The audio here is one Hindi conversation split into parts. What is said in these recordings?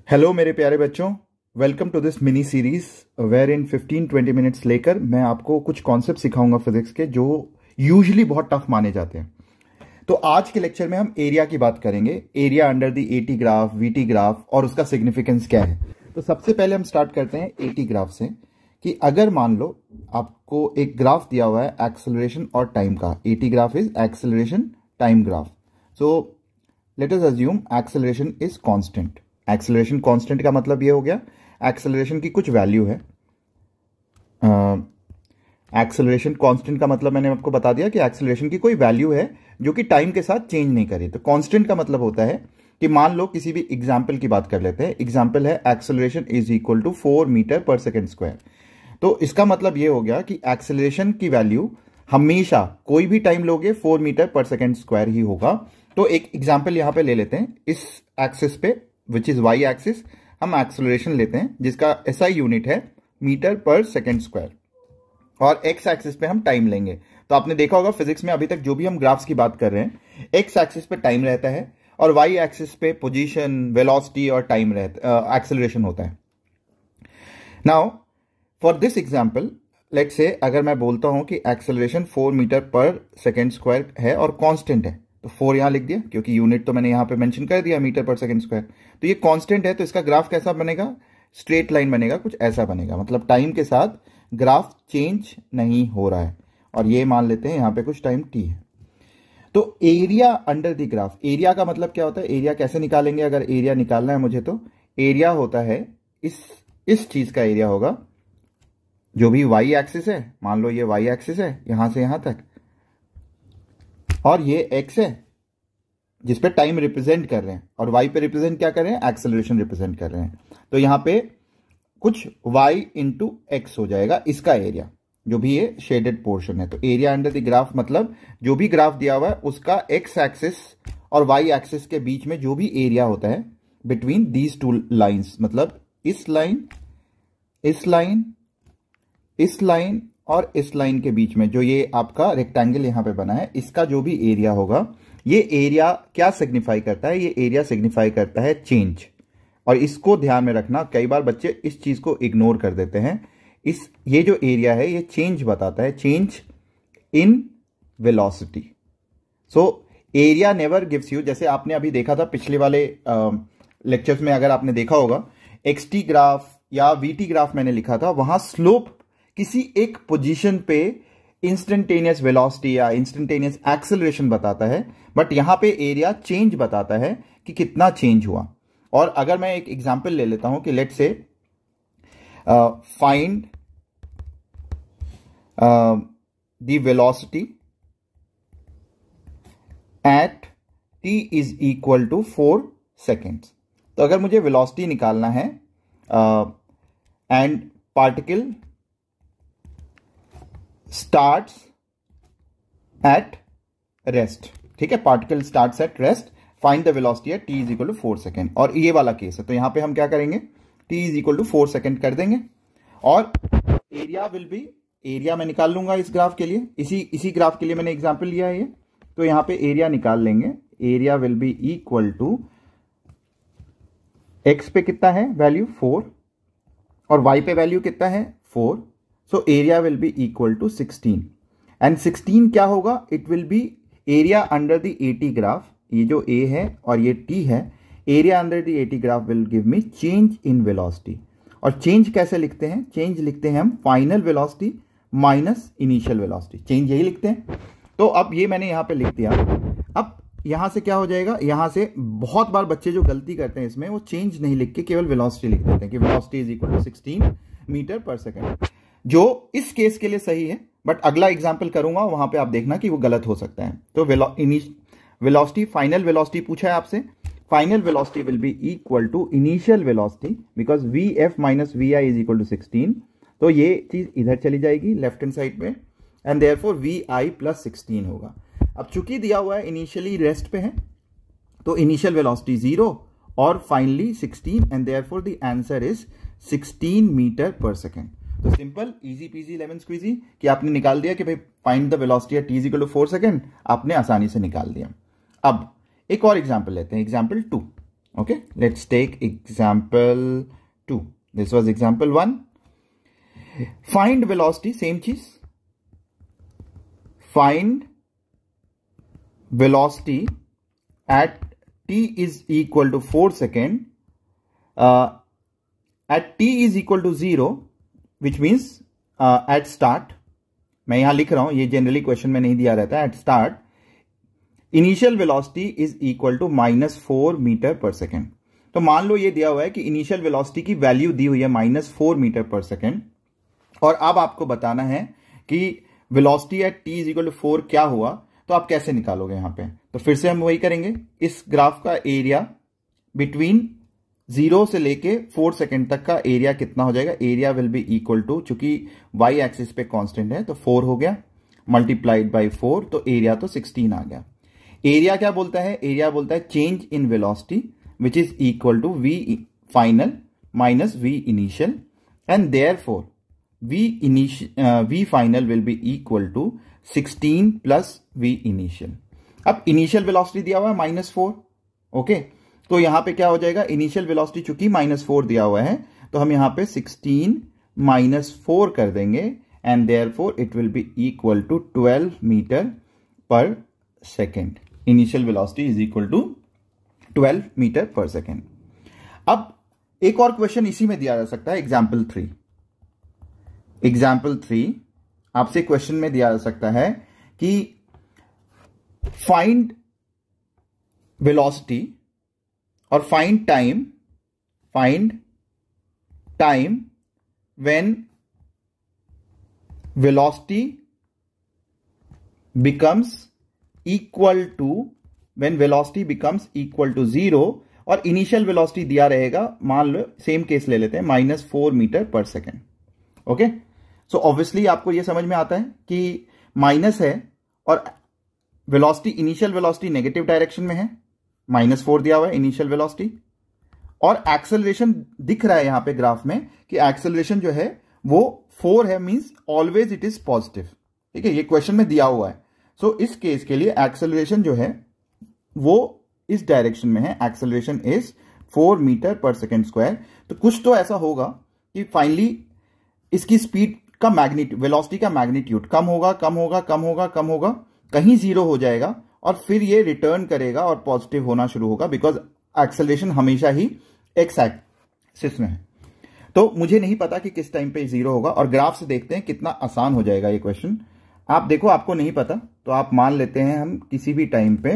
हेलो मेरे प्यारे बच्चों, welcome to this mini series where in 15-20 minutes लेकर मैं आपको कुछ कॉन्सेप्ट सिखाऊंगा फिजिक्स के जो यूजुअली बहुत टफ माने जाते हैं। तो आज के लेक्चर में हम एरिया की बात करेंगे, area under the AT graph, VT graph और उसका सिग्निफिकेंस क्या है। तो सबसे पहले हम स्टार्ट करते हैं एटी ग्राफ से कि अगर मान लो आपको एक ग्राफ दिया हुआ है एक्सेलरेशन और टाइम का। Eighty graph is acceleration time graph. So let us assume acceleration is constant. Acceleration constant का मतलब ये हो गया एक्सेलरेशन की कुछ वैल्यू है। एक्सेलरेशन कांस्टेंट का मतलब मैंने आपको बता दिया कि एक्सेलरेशन की कोई वैल्यू है जो कि टाइम के साथ चेंज नहीं करे। तो कांस्टेंट का मतलब होता है कि मान लो किसी भी एग्जाम्पल की बात कर लेते हैं। एग्जाम्पल है acceleration is equal to 4 metre per second square. तो इसका मतलब ये हो गया कि एक्सेलरेशन की वैल्यू हमेशा कोई भी टाइम लोगे 4 मीटर पर सेकेंड स्क्वायर ही होगा। तो एक एग्जाम्पल यहां पे ले लेते हैं। इस एक्सिस पे विच इज वाई एक्सिस हम एक्सेलरेशन लेते हैं जिसका एसआई यूनिट है मीटर पर सेकेंड स्क्वायर, और एक्स एक्सिस पे हम टाइम लेंगे। तो आपने देखा होगा फिजिक्स में अभी तक जो भी हम ग्राफ्स की बात कर रहे हैं, एक्स एक्सिस पे टाइम रहता है और वाई एक्सिस पे पोजीशन, वेलोसिटी और टाइम रहता, एक्सेलरेशन होता है। Now for this example let's say अगर मैं बोलता हूं कि acceleration 4 metre per second square है और कांस्टेंट है, तो 4 यहां लिख दिया क्योंकि यूनिट तो मैंने यहां पे मेंशन कर दिया मीटर पर सेकेंड स्क्वायर। तो ये कांस्टेंट है, तो इसका ग्राफ कैसा बनेगा? स्ट्रेट लाइन बनेगा, कुछ ऐसा बनेगा। मतलब टाइम के साथ ग्राफ चेंज नहीं हो रहा है। और ये मान लेते हैं यहां पे कुछ टाइम टी है। तो area under the graph, area का मतलब क्या होता है? एरिया कैसे निकालेंगे? अगर एरिया निकालना है मुझे, तो एरिया होता है इस चीज का एरिया होगा जो भी वाई एक्सिस है। मान लो ये वाई एक्सिस है यहां से यहां तक, और ये एक्स है जिस पे टाइम रिप्रेजेंट कर रहे हैं, और वाई पे रिप्रेजेंट क्या कर रहे हैं? एक्सेलरेशन रिप्रेजेंट कर रहे हैं। तो यहां पे कुछ वाई इंटू एक्स हो जाएगा इसका एरिया, जो भी ये शेडेड पोर्शन है। तो एरिया अंडर द ग्राफ मतलब जो भी ग्राफ दिया हुआ है उसका एक्स एक्सिस और वाई एक्सिस के बीच में जो भी एरिया होता है बिटवीन दीज टू लाइंस, मतलब इस लाइन, इस लाइन, इस लाइन और इस लाइन के बीच में जो ये आपका रेक्टेंगल यहां पे बना है, इसका जो भी एरिया होगा, ये एरिया क्या सिग्निफाई करता है? ये एरिया सिग्निफाई करता है चेंज। और इसको ध्यान में रखना, कई बार बच्चे इस चीज को इग्नोर कर देते हैं। ये जो एरिया है ये चेंज बताता है, change in velocity. So area never gives you, जैसे आपने अभी देखा था पिछले वाले लेक्चर्स में, अगर आपने देखा होगा एक्सटी ग्राफ या वीटी ग्राफ मैंने लिखा था, वहां स्लोप किसी एक पोजीशन पे इंस्टेंटेनियस वेलोसिटी या इंस्टेंटेनियस एक्सेलरेशन बताता है, बट यहां पे एरिया चेंज बताता है कि कितना चेंज हुआ। और अगर मैं एक एग्जांपल ले लेता हूं कि let say find the velocity at t is equal to 4 seconds. तो अगर मुझे वेलोसिटी निकालना है and particle starts at rest, ठीक है, particle starts at rest, find the velocity at t is equal to 4 second. और ये वाला केस है, तो यहां पे हम क्या करेंगे? t is equal to 4 second कर देंगे और एरिया विल बी, एरिया मैं निकाल लूंगा इस ग्राफ के लिए, इसी ग्राफ के लिए मैंने एग्जांपल लिया है ये। तो यहां पे एरिया निकाल लेंगे। Area will be equal to x पे कितना है वैल्यू? 4, और y पे वैल्यू कितना है? 4। So area will be equal to 16, and 16 क्या होगा? It will be area under the AT graph. ये जो a है और ये t है, area under the AT graph will give me change in velocity. और चेंज कैसे लिखते हैं? चेंज लिखते हैं हम final velocity minus initial velocity, change यही लिखते हैं। तो अब ये मैंने यहां पे लिख दिया। अब यहां से क्या हो जाएगा? यहां से बहुत बार बच्चे जो गलती करते हैं इसमें, वो चेंज नहीं लिख के केवल वेलोसिटी लिख देते हैं कि velocity is equal to 16 metre per second, जो इस केस के लिए सही है, बट अगला एग्जांपल करूंगा वहां पे आप देखना कि वो गलत हो सकता है। तो वेलोसिटी, फाइनल वेलोसिटी पूछा है आपसे। Final velocity will be equal to initial velocity, because vf minus vi is equal to 16। तो ये चीज इधर चली जाएगी लेफ्ट हैंड साइड पे, एंड देयरफॉर vi प्लस 16 होगा। अब चूंकि दिया हुआ है इनिशियली रेस्ट पे है, तो इनिशियल वेलोसिटी 0 और finally 16, and therefore the answer is 16 metre per second. तो simple, easy peasy lemon squeezy कि आपने निकाल दिया कि भाई find the velocity at t is equal to 4 second, आपने आसानी से निकाल दिया। अब एक और एग्जाम्पल लेते हैं, example 2। Okay, let's take example 2. This was example 1. Find velocity, same cheez. Find velocity at t is equal to 4 second. At t is equal to 0, which means at start. मैं यहां लिख रहा हूं, ये जनरली क्वेश्चन में नहीं दिया रहता है. At start initial velocity is equal to -4 metre per second. तो मान लो ये दिया हुआ है कि इनिशियल वेलोसिटी की वैल्यू दी हुई है -4 मीटर पर सेकेंड, और अब आपको बताना है कि velocity at t is equal to 4 क्या हुआ. तो आप कैसे निकालोगे यहां पे? तो फिर से हम वही करेंगे. इस ग्राफ का एरिया बिटवीन 0 से लेके 4 सेकेंड तक का एरिया कितना हो जाएगा? Area will be equal to, चूंकि y एक्सिस पे कांस्टेंट है तो 4 हो गया, मल्टीप्लाइड बाय 4, तो एरिया तो 16 आ गया. एरिया क्या बोलता है? एरिया बोलता है change in velocity which is equal to v final minus v initial, and therefore v final will be equal to 16 plus v initial. अब इनिशियल वेलोसिटी दिया हुआ है -4. ओके, तो यहां पे क्या हो जाएगा? इनिशियल वेलोसिटी चूंकि -4 दिया हुआ है तो हम यहां पे 16 -4 कर देंगे, and therefore it will be equal to 12 metre per second. Initial velocity is equal to 12 metre per second. अब एक और क्वेश्चन इसी में दिया जा सकता है. एग्जाम्पल 3. एग्जाम्पल 3 आपसे क्वेश्चन में दिया जा सकता है कि फाइंड वेलोसिटी और find time when velocity becomes equal to 0, और इनिशियल वेलोसिटी दिया रहेगा, मान लो सेम केस ले लेते हैं, -4 metre per second. Okay, so obviously आपको यह समझ में आता है कि माइनस है और velocity, initial velocity negative direction में है, -4 दिया हुआ है इनिशियल वेलोसिटी, और एक्सेलरेशन दिख रहा है यहां पे ग्राफ में कि एक्सेलरेशन जो है वो 4 है, means always it is positive. ठीक है, ये क्वेश्चन में दिया हुआ है. सो इस केस के लिए एक्सेलरेशन जो है वो इस डायरेक्शन में है. Acceleration is 4 metre per second square. तो कुछ तो ऐसा होगा कि फाइनली इसकी स्पीड का मैग्नीट्यूड, वेलोसिटी का मैग्नीट्यूड कम होगा, कहीं 0 हो जाएगा, और फिर ये रिटर्न करेगा और पॉजिटिव होना शुरू होगा, बिकॉज एक्सेलरेशन हमेशा ही एक्स एक्सिस में है. तो मुझे नहीं पता कि किस टाइम पे 0 होगा, और ग्राफ से देखते हैं कितना आसान हो जाएगा ये क्वेश्चन. आप देखो, आपको नहीं पता तो आप मान लेते हैं हम किसी भी टाइम पे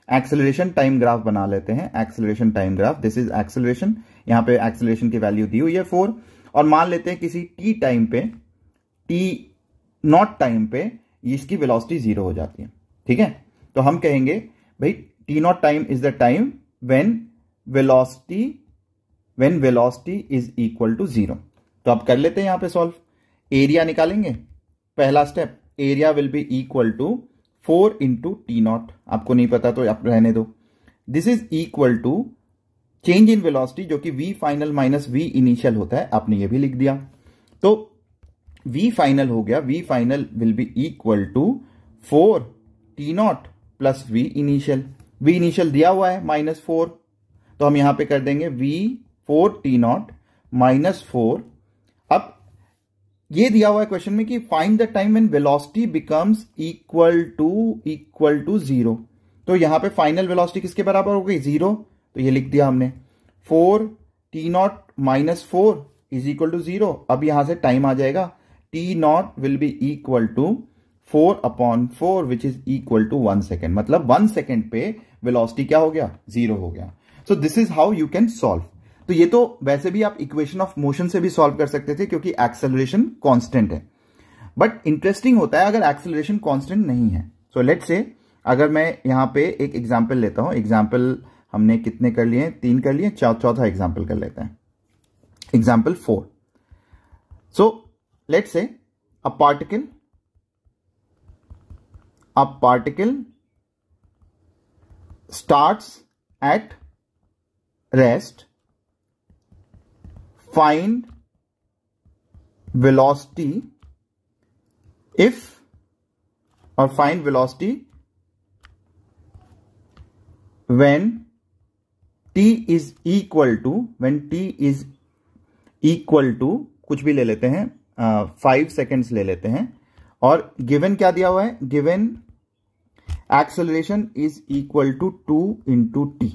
एक्सेलरेशन टाइम ग्राफ बना लेते हैं. Acceleration time graph, this is acceleration. यहां पे एक्सेलरेशन की वैल्यू दी हुई है 4, और मान लेते हैं किसी t टाइम पे, t0 टाइम पे इसकी वेलोसिटी 0 हो जाती है. ठीक है, तो हम कहेंगे भाई t0 time is the time when velocity is equal to 0. तो आप कर लेते हैं यहां पे सॉल्व. एरिया निकालेंगे, पहला step. Area will be equal to 4 into t0. आपको नहीं पता तो आप रहने दो. This is equal to change in velocity, जो कि v final minus v initial होता है. आपने ये भी लिख दिया. तो v फाइनल हो गया, v final will be equal to 4 t0 plus v initial. v initial दिया हुआ है -4, तो हम यहां पे कर देंगे v4 t0 -4. अब ये दिया हुआ है क्वेश्चन में कि find the time when velocity becomes equal to 0. तो यहां पे फाइनल वेलोसिटी किसके बराबर हो गई? 0. तो ये लिख दिया हमने, 4 t0 -4 इज इक्वल टू 0. अब यहां से टाइम आ जाएगा, t0 will be equal to 4/4 which is equal to 1 second. मतलब 1 सेकेंड पे वेलोसिटी क्या हो गया? 0 हो गया. So this is how you can solve. तो ये तो वैसे भी आप इक्वेशन ऑफ मोशन से भी सॉल्व कर सकते थे, क्योंकि एक्सेलरेशन कांस्टेंट है. बट इंटरेस्टिंग होता है अगर एक्सेलरेशन कांस्टेंट नहीं है. सो लेट्स से, अगर मैं यहां पे एक एग्जांपल लेता हूं. एग्जांपल हमने कितने कर लिए? 3 कर लिए. चौथा एग्जांपल कर लेते हैं. Example 4. So let's say a particle starts at rest. Find velocity find velocity when t is equal to, when t is equal to कुछ भी ले लेते हैं, 5 सेकेंड्स ले लेते हैं, और गिवन क्या दिया हुआ है, given acceleration is equal to 2 into t.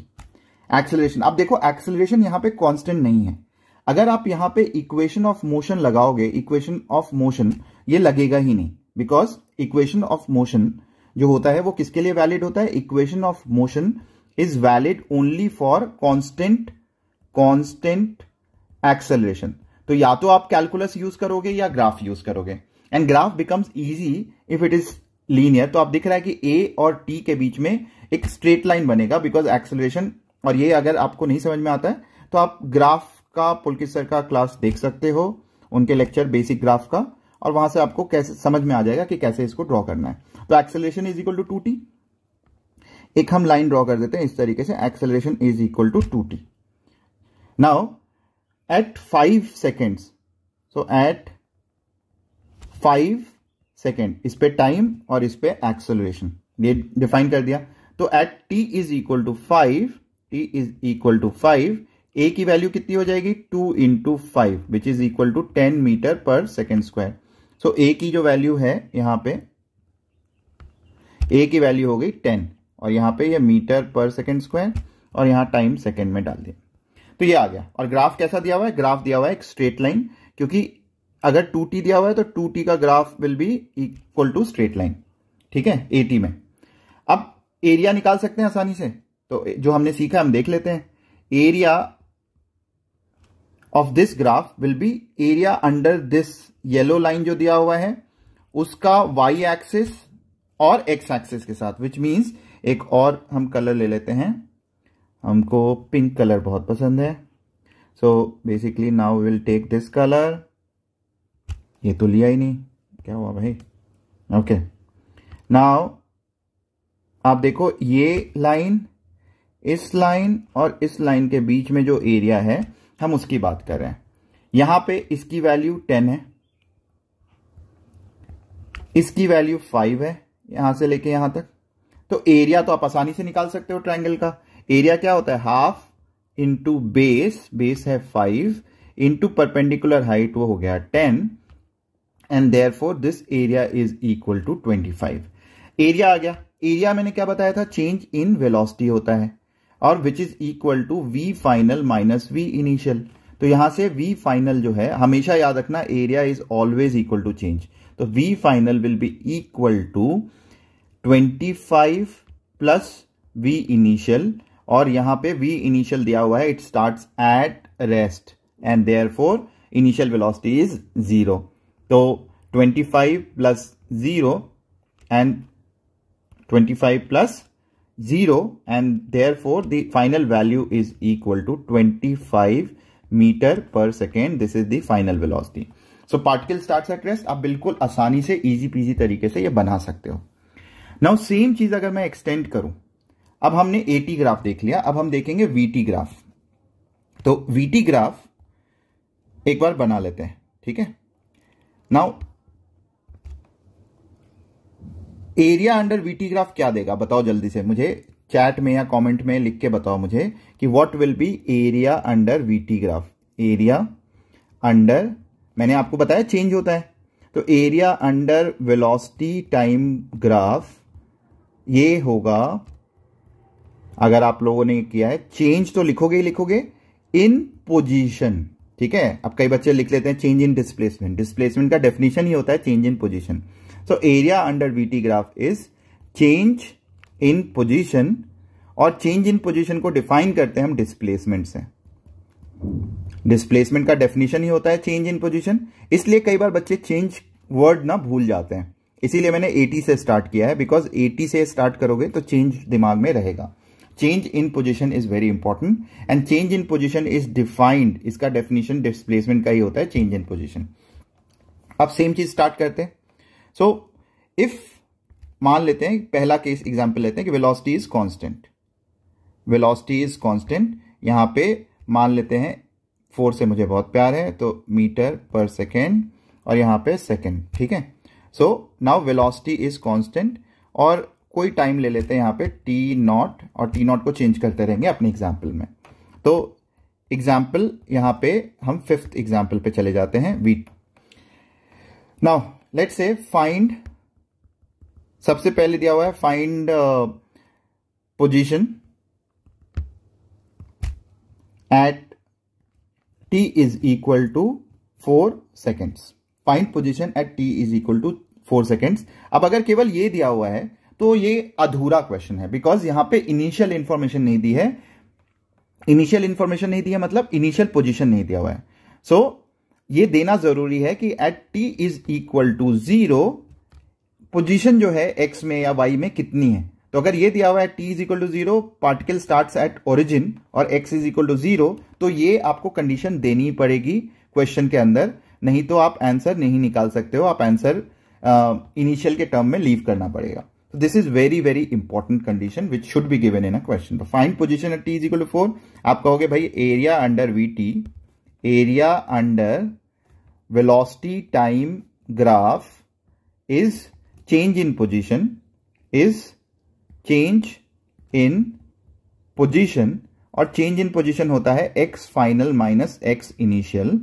Acceleration, अब देखो एक्सेलरेशन यहां पे कांस्टेंट नहीं है। अगर आप यहां पे इक्वेशन ऑफ मोशन लगाओगे, इक्वेशन ऑफ मोशन ये लगेगा ही नहीं, बिकॉज इक्वेशन ऑफ मोशन जो होता है वो किसके लिए वैलिड होता है, equation of motion is valid only for constant acceleration. तो या तो आप कैलकुलस यूज करोगे या ग्राफ यूज करोगे, and graph becomes easy if it is linear. तो आप दिख रहा है कि ए और टी के बीच में एक स्ट्रेट लाइन बनेगा, बिकॉज एक्सेलरेशन, और ये अगर आपको नहीं समझ में आता है तो आप ग्राफ का, पुलकित सर का क्लास देख सकते हो, उनके लेक्चर बेसिक ग्राफ का, और वहां से आपको कैसे समझ में आ जाएगा कि कैसे इसको ड्रॉ करना है। तो acceleration is equal to 2t, एक हम लाइन ड्रॉ कर देते हैं इस तरीके से, acceleration is equal to 2t। Now at 5 seconds, so at 5 second, इस पे टाइम और इस पे एक्सेलरेशन, ये डिफाइन कर दिया। तो at t is equal to 5, t is equal to 5, a की वैल्यू कितनी हो जाएगी, 2 into 5 which is equal to 10 metre per second square. So a की जो वैल्यू है यहां पे, a की वैल्यू हो गई 10, और यहां पे ये मीटर पर सेकेंड स्क्वायर, और यहां टाइम सेकेंड में डाल दिया, तो ये आ गया। और ग्राफ कैसा दिया हुआ है, ग्राफ दिया हुआ है एक स्ट्रेट लाइन, क्योंकि अगर 2t दिया हुआ है तो 2t का graph will be equal to straight line, ठीक है, 80 में। अब एरिया निकाल सकते हैं आसानी से, तो जो हमने सीखा हम देख लेते हैं। Area of this graph will be area under this yellow line जो दिया हुआ है उसका वाई एक्सिस और एक्स एक्सिस के साथ, विच मीन्स एक और हम कलर ले लेते हैं, हमको पिंक कलर बहुत पसंद है। So basically now will take this colour, ये तो लिया ही नहीं, क्या हुआ भाई, ओके। नाउ आप देखो ये लाइन, इस लाइन और इस लाइन के बीच में जो एरिया है हम उसकी बात कर रहे हैं। यहां पे इसकी वैल्यू 10 है, इसकी वैल्यू 5 है, यहां से लेके यहां तक। तो एरिया तो आप आसानी से निकाल सकते हो ट्रायंगल का। एरिया क्या होता है, हाफ इंटू बेस, बेस है 5 इंटू परपेंडिकुलर हाइट, वो हो गया 10, and therefore this area is equal to 25। Area आ गया। एरिया मैंने क्या बताया था, चेंज इन वेलोसिटी होता है, और which is equal to v final minus v initial. तो यहां से वी फाइनल जो है, हमेशा याद रखना area is always equal to change, तो V final will be equal to 25 plus V initial, और यहां पे वी इनिशियल दिया हुआ है, it starts at rest and therefore initial velocity is 0। तो 25 plus 0 and 25 plus 0, and therefore the final value is equal to 25 meter per second. This is the final velocity. So particle starts at rest. आप बिल्कुल आसानी से इजी पीजी तरीके से ये बना सकते हो। नाउ सेम चीज अगर मैं एक्सटेंड करूं, अब हमने AT ग्राफ देख लिया, अब हम देखेंगे VT ग्राफ। तो VT ग्राफ एक बार बना लेते हैं, ठीक है। Now area under VT graph क्या देगा, बताओ जल्दी से मुझे, चैट में या कमेंट में लिख के बताओ मुझे कि what will be area under VT graph. Area under, मैंने आपको बताया चेंज होता है, तो area under velocity time graph ये होगा, अगर आप लोगों ने किया है चेंज तो लिखोगे ही लिखोगे इन पोजीशन, ठीक है। अब कई बच्चे लिख लेते हैं चेंज इन डिस्प्लेसमेंट, डिस्प्लेसमेंट का डेफिनेशन ही होता है change in position. So area under VT graph is change in position, और change in position को डिफाइन करते हैं हम डिस्प्लेसमेंट से। डिस्प्लेसमेंट का डेफिनेशन ही होता है चेंज इन पोजीशन, इसलिए कई बार बच्चे चेंज वर्ड ना भूल जाते हैं, इसीलिए मैंने AT से स्टार्ट किया है, बिकॉज AT से स्टार्ट करोगे तो चेंज दिमाग में रहेगा। Change in position is very important, and change in position is defined, इसका डेफिनेशन डिस्प्लेसमेंट का ही होता है, चेंज इन पोजीशन। अब सेम चीज स्टार्ट करते हैं। सो इफ मान लेते हैं, पहला केस एग्जांपल लेते हैं कि velocity is constant, velocity is constant, यहां पे मान लेते हैं 4 से मुझे बहुत प्यार है, तो मीटर पर सेकेंड, और यहां पे सेकेंड, ठीक है। So now velocity is constant, और कोई टाइम ले लेते हैं यहां पे T0, और T0 को चेंज करते रहेंगे अपने एग्जांपल में। तो एग्जाम्पल यहां पे हम 5th एग्जाम्पल पे चले जाते हैं। We now let's say find, सबसे पहले दिया हुआ है find position at t is equal to 4 seconds. Find position at t is equal to 4 seconds. अब अगर केवल ये दिया हुआ है तो ये अधूरा क्वेश्चन है, बिकॉज यहां पे इनिशियल इंफॉर्मेशन नहीं दी है। इनिशियल इंफॉर्मेशन नहीं दी है मतलब इनिशियल पोजीशन नहीं दिया हुआ है। सो ये देना जरूरी है कि at t is equal to 0 position जो है x में या y में कितनी है। तो अगर ये दिया हुआ है t is equal to 0, particle starts at origin और x इज इक्वल टू 0, तो ये आपको कंडीशन देनी पड़ेगी क्वेश्चन के अंदर, नहीं तो आप आंसर नहीं निकाल सकते हो। आप आंसर इनिशियल के टर्म में लीव करना पड़ेगा। So this is very very important condition which should be given in a question. तो find position at t is equal to 4, आप कहोगे भाई area under vt, area under velocity time graph is change in position, is change in position, और change in position होता है x final minus x initial,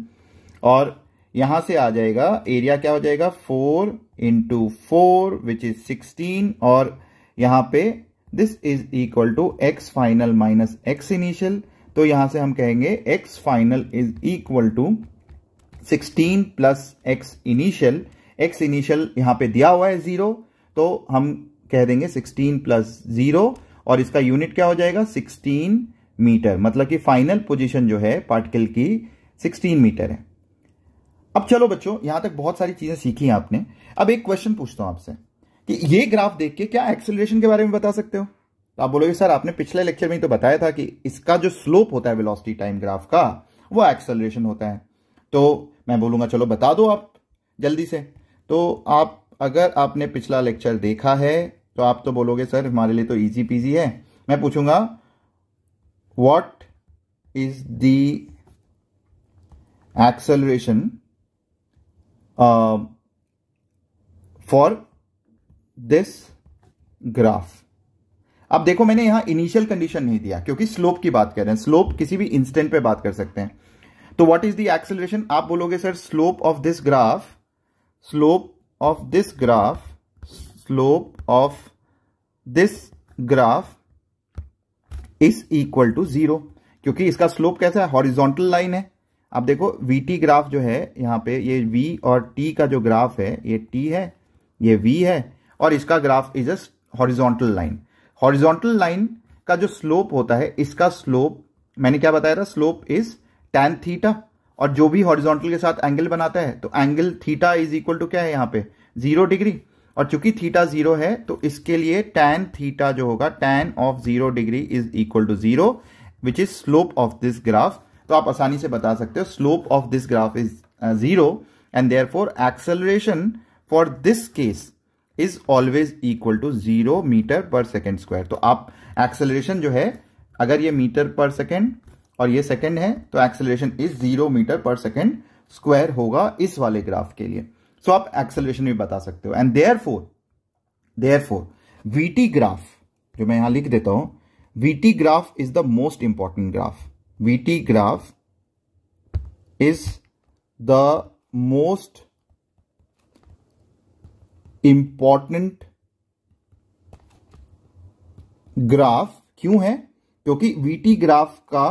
और यहां से आ जाएगा एरिया क्या हो जाएगा 4 इंटू 4 विच इज 16, और यहां पे this is equal to x final minus x initial. तो यहां से हम कहेंगे x final is equal to 16 plus x initial. X initial यहां पे दिया हुआ है 0, तो हम कह देंगे 16 प्लस 0, और इसका यूनिट क्या हो जाएगा 16 मीटर, मतलब कि फाइनल पोजीशन जो है पार्टिकल की 16 मीटर है। अब चलो बच्चों, यहां तक बहुत सारी चीजें सीखी हैं आपने। अब एक क्वेश्चन पूछता हूं आपसे कि ये ग्राफ देख के क्या एक्सेलरेशन के बारे में बता सकते हो? तो आप बोलोगे सर आपने पिछले लेक्चर में ही तो बताया था कि इसका जो स्लोप होता है वेलोसिटी टाइम ग्राफ का वो एक्सेलरेशन होता है। तो मैं बोलूंगा चलो बता दो आप जल्दी से। तो आप अगर आपने पिछला लेक्चर देखा है तो आप तो बोलोगे सर हमारे लिए तो इजी पीजी है। मैं पूछूंगा what is the acceleration for this graph. अब देखो मैंने यहां इनिशियल कंडीशन नहीं दिया क्योंकि स्लोप की बात कर रहे हैं, स्लोप किसी भी इंस्टेंट पे बात कर सकते हैं। तो व्हाट इज द एक्सेलरेशन, आप बोलोगे sir slope of this graph, slope of this graph, slope of this graph is equal to 0, क्योंकि इसका स्लोप कैसा है हॉरिजॉन्टल लाइन है। अब देखो VT ग्राफ जो है यहां पे ये V और T का जो ग्राफ है ये T है, ये V है, और इसका graph is a horizontal line. Horizontal line का जो स्लोप होता है, इसका स्लोप मैंने क्या बताया था, स्लोप इज tan थीटा, और जो भी हॉरिजॉन्टल के साथ एंगल बनाता है तो angle theta is equal to क्या है यहां पे 0 डिग्री, और चूंकि थीटा 0 है तो इसके लिए tan थीटा जो होगा tan of 0 degree is equal to 0 which is slope of this graph. तो आप आसानी से बता सकते हो slope of this graph is 0 and therefore acceleration for this case is always equal to 0 metre per second square. तो आप एक्सेलरेशन जो है अगर ये मीटर पर सेकेंड और ये सेकेंड है तो acceleration is 0 metre per second square होगा इस वाले ग्राफ के लिए। सो आप एक्सेलरेशन भी बता सकते हो। एंड देयरफॉर VT ग्राफ जो मैं यहां लिख देता हूं, VT graph is the most important graph. VT graph is the most important graph। क्यों है? क्योंकि VT ग्राफ का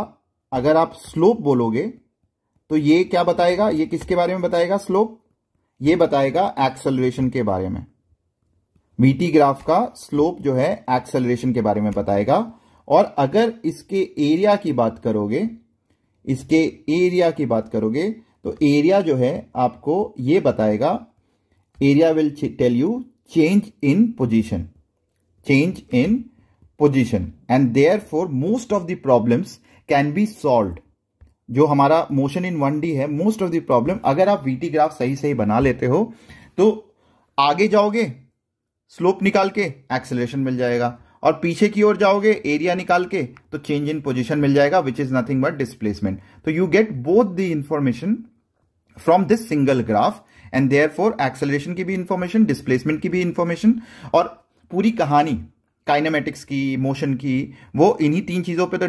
अगर आप स्लोप बोलोगे तो ये क्या बताएगा, ये किसके बारे में बताएगा स्लोप, ये बताएगा एक्सेलरेशन के बारे में। VT ग्राफ का स्लोप जो है एक्सेलरेशन के बारे में बताएगा। और अगर इसके एरिया की बात करोगे, इसके एरिया की बात करोगे तो एरिया जो है आपको ये बताएगा, area will tell you change in position, change in position, and therefore most of the problems can be solved. जो हमारा मोशन इन 1D है, मोस्ट ऑफ द प्रॉब्लम अगर आप VT ग्राफ सही सही बना लेते हो तो आगे जाओगे स्लोप निकाल के एक्सेलरेशन मिल जाएगा, और पीछे की ओर जाओगे एरिया निकाल के तो चेंज इन पोजीशन मिल जाएगा which is nothing but displacement. तो you get both the information from this single graph and therefore acceleration की भी इंफॉर्मेशन, डिस्प्लेसमेंट की भी इंफॉर्मेशन, और पूरी कहानी काइनेमेटिक्स की, मोशन की, वो इन्हीं 3 चीजों पे तो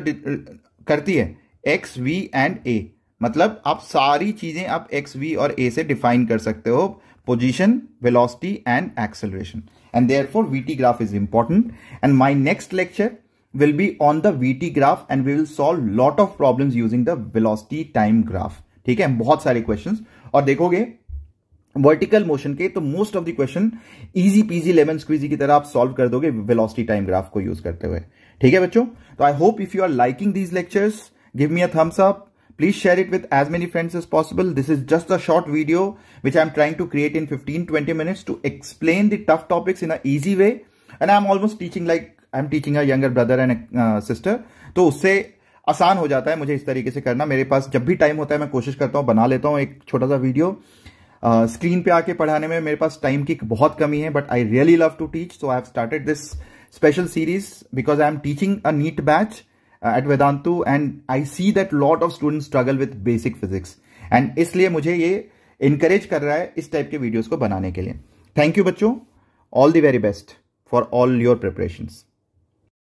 करती है, एक्स, वी एंड ए, मतलब आप सारी चीजें आप एक्स, वी और ए से डिफाइन कर सकते हो, position, velocity and acceleration, and therefore VT graph is important. And my next lecture will be on the VT graph and we will solve lot of problems using the velocity time graph. ठीक है, बहुत सारे क्वेश्चंस, और देखोगे वर्टिकल मोशन के तो most of the question easy peasy lemon squeezy की तरह आप सॉल्व कर दोगे वेलोसिटी टाइम ग्राफ को यूज करते हुए. ठीक है बच्चों, तो I hope if you are liking these lectures, give me a thumbs up. Please share it with as many friends as possible. This is just a short video which I'm trying to create in 15-20 minutes to explain the tough topics in an easy way. And I'm almost teaching like I'm teaching a younger brother and a sister. तो उससे आसान हो जाता है मुझे इस तरीके से करना. मेरे पास जब भी टाइम होता है मैं कोशिश करता हूँ, बना लेता हूँ एक छोटा सा वीडियो. स्क्रीन पे आके पढ़ाने में मेरे पास टाइम की बहुत कमी है, but I really love to teach. So I have started this special series because I am teaching a NEET batch at Vedantu and I see that lot of students struggle with basic physics and इसलिए मुझे ये encourage कर रहा है इस टाइप के वीडियोस को बनाने के लिए. थैंक यू बच्चों, all the very best for all your preparations.